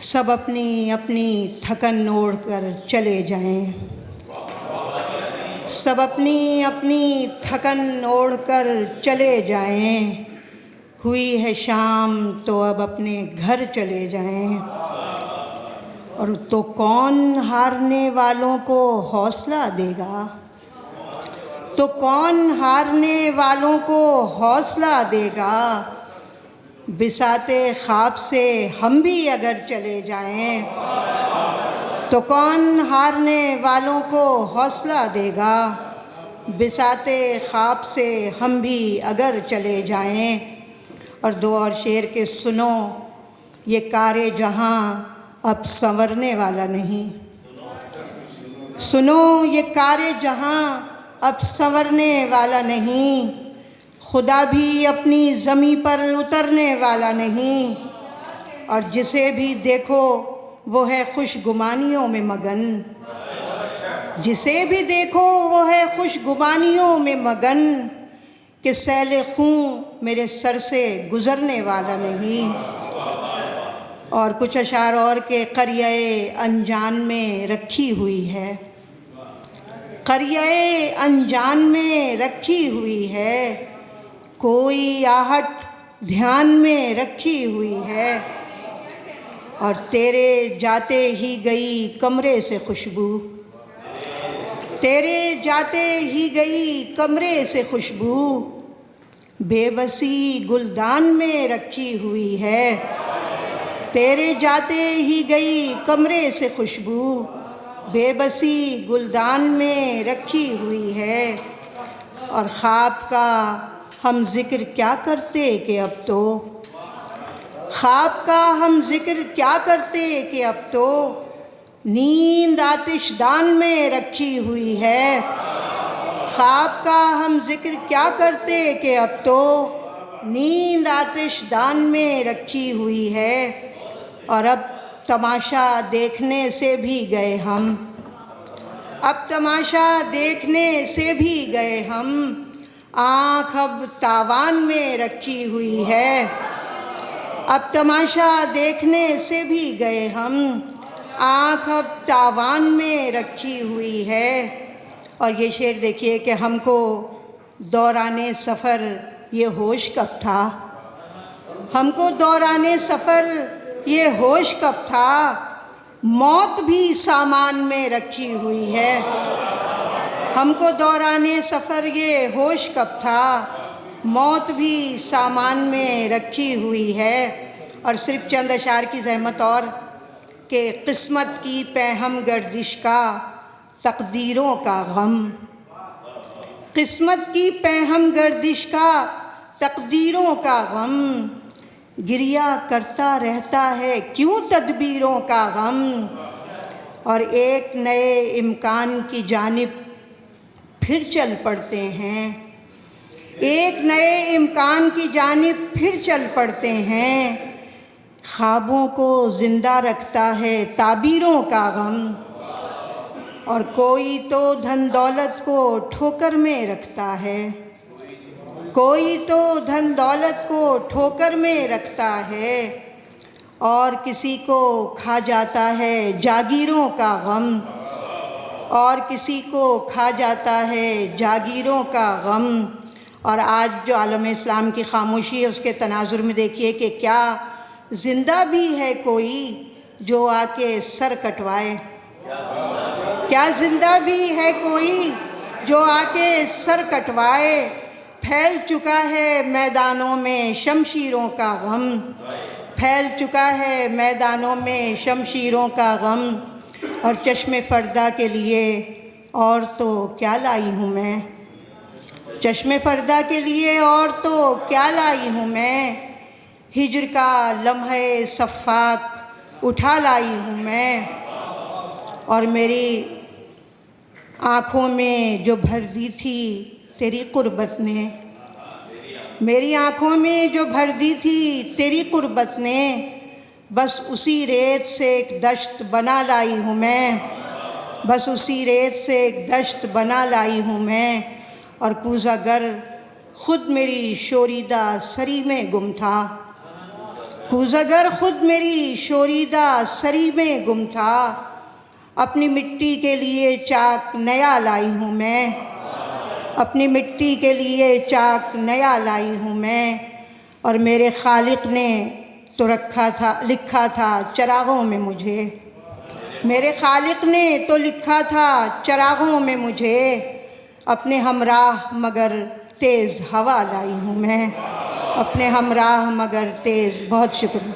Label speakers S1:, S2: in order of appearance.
S1: सब अपनी अपनी थकन ओढ़ कर चले जाएं। सब अपनी अपनी थकन ओढ़ कर चले जाएं। हुई है शाम तो अब अपने घर चले जाएं। और तो कौन हारने वालों को हौसला देगा? तो कौन हारने वालों को हौसला देगा? बिसाते ख्वाब से हम भी अगर चले जाएं, तो कौन हारने वालों को हौसला देगा? बिसाते ख्वाब से हम भी अगर चले जाएं। और दो और शेर के सुनो, ये कारे जहां अब संवरने वाला नहीं। सुनो ये कारे जहां अब संवरने वाला नहीं। खुदा भी अपनी ज़मीं पर उतरने वाला नहीं। और जिसे भी देखो वो है खुशगुमानियों में मगन। जिसे भी देखो वो है खुशगुमानियों में मगन। कि सैले खूं मेरे सर से गुज़रने वाला नहीं। और कुछ अशार और के क़रियाए अनजान में रखी हुई है। क़रियाए अनजान में रखी हुई है। कोई आहट ध्यान में रखी हुई है। और तेरे जाते ही गई कमरे से खुशबू। तेरे जाते ही गई कमरे से खुशबू। बेबसी गुलदान में रखी हुई है। तेरे जाते ही गई कमरे से खुशबू। बेबसी गुलदान में रखी हुई है। और ख्वाब का हम ज़िक्र क्या करते कि अब तो, ख्वाब का हम ज़िक्र क्या करते कि अब तो नींद आतिशदान में रखी हुई है। ख्वाब का हम ज़िक्र क्या करते कि अब तो नींद आतिशदान में रखी हुई है। और अब तमाशा देखने से भी गए हम। अब तमाशा देखने से भी गए हम। आँख अब तावान में रखी हुई है। अब तमाशा देखने से भी गए हम। आँख अब तावान में रखी हुई है। और ये शेर देखिए कि हमको दौराने सफ़र ये होश कब था। हमको दौराने सफ़र ये होश कब था। मौत भी सामान में रखी हुई है। हमको दौराने सफ़र ये होश कब था। मौत भी सामान में रखी हुई है। और सिर्फ चंद अशार की ज़हमत और कि किस्मत की पैहम गर्दिश का तकदीरों का गम। किस्मत की पैहम गर्दिश का तकदीरों का गम। गिरिया करता रहता है क्यों तदबीरों का गम। और एक नए इम्कान की जानिब फिर चल पड़ते हैं। एक नए इम्कान की जानिब फिर चल पड़ते हैं। ख्वाबों को ज़िंदा रखता है ताबीरों का गम। और कोई तो धन दौलत को ठोकर में रखता है। कोई तो धन दौलत को ठोकर में रखता है। और किसी को खा जाता है जागीरों का गम। और किसी को खा जाता है जागीरों का गम। और आज जो आलम इस्लाम की खामोशी है उसके तनाजुर में देखिए कि क्या ज़िंदा भी है कोई जो आके सर कटवाए। क्या ज़िंदा भी है कोई जो आके सर कटवाए। फैल चुका है मैदानों में शमशीरों का गम। फैल चुका है मैदानों में शमशीरों का गम। और चश्मे फ़र्दा के लिए और तो क्या लाई हूँ मैं। चश्मे फ़र्दा के लिए और तो क्या लाई हूँ मैं। हिज्र का लम्हे सफ़ाक उठा लाई हूँ मैं। और मेरी आँखों में जो भर दी थी तेरी क़ुर्बत ने। मेरी आँखों में जो भर दी थी तेरी क़ुर्बत ने। बस उसी रेत से एक दश्त बना लाई हूँ मैं। बस उसी रेत से एक दश्त बना लाई हूँ मैं। और कूज़ा गर ख़ुद मेरी शोरीदा सरी में गुम था। कूज़गर खुद मेरी शोरीदा सरी में गुम था, अपनी मिट्टी के लिए चाक नया लाई हूँ मैं, अपनी मिट्टी के लिए चाक नया लाई हूँ मैं। और मेरे खालिक ने तो लिखा था चरागों में मुझे, मेरे खालिक ने तो लिखा था चरागों में मुझे, अपने हमराह मगर तेज़ हवा लाई हूँ मैं, अपने हमराह मगर तेज़। बहुत शुक्रिया।